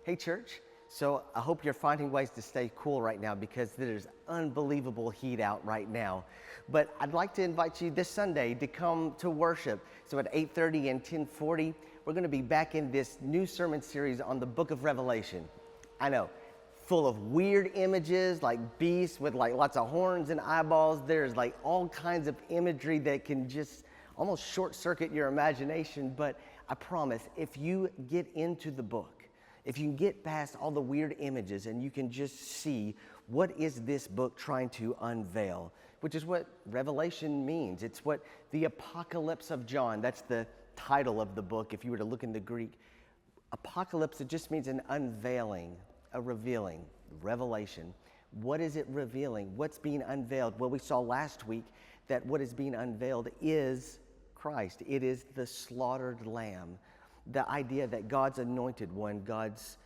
Hey church, so I hope you're finding ways to stay cool right now because there's unbelievable heat out right now. But I'd like to invite you this Sunday to come to worship. So at 8:30 and 10:40, we're going to be back in this new sermon series on the book of Revelation. I know, full of weird images like beasts with like lots of horns and eyeballs. There's like all kinds of imagery that can just almost short circuit your imagination. But I promise, if you get into the book, if you can get past all the weird images and you can just see what is this book trying to unveil, which is what Revelation means. It's what the Apocalypse of John, that's the title of the book if you were to look in the Greek. Apocalypse, it just means an unveiling, a revealing, revelation. What is it revealing? What's being unveiled? Well, we saw last week that what is being unveiled is Christ. It is the slaughtered lamb. The idea that God's anointed one, God's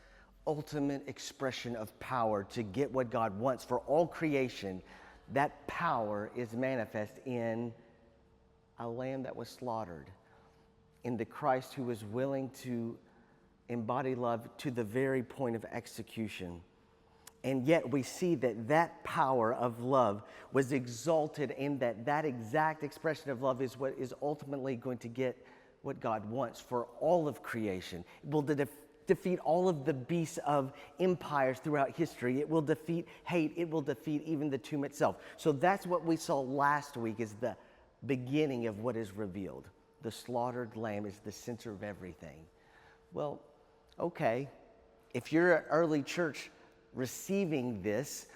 ultimate expression of power to get what God wants for all creation, that power is manifest in a lamb that was slaughtered, in the Christ who was willing to embody love to the very point of execution. And yet we see that that power of love was exalted in that exact expression of love is what is ultimately going to get what God wants for all of creation. It will defeat all of the beasts of empires throughout history. It will defeat hate. It will defeat even the tomb itself. So that's what we saw last week is the beginning of what is revealed. The slaughtered lamb is the center of everything. Well, okay, if you're an early church receiving this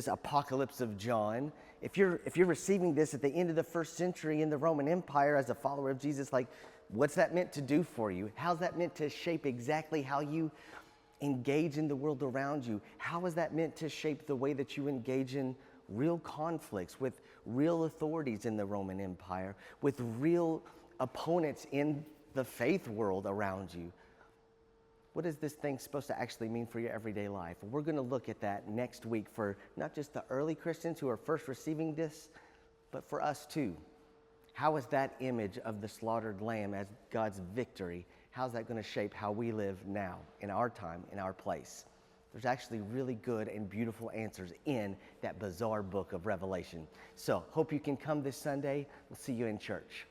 Apocalypse of John, if you're receiving this at the end of the first century in the Roman Empire as a follower of Jesus, like, what's that meant to do for you? How's that meant to shape exactly how you engage in the world around you? How is that meant to shape the way that you engage in real conflicts with real authorities in the Roman Empire, with real opponents in the faith world around you? What is this thing supposed to actually mean for your everyday life? We're going to look at that next week for not just the early Christians who are first receiving this, but for us too. How is that image of the slaughtered lamb as God's victory, how's that going to shape how we live now, in our time, in our place? There's actually really good and beautiful answers in that bizarre book of Revelation. So, hope you can come this Sunday. We'll see you in church.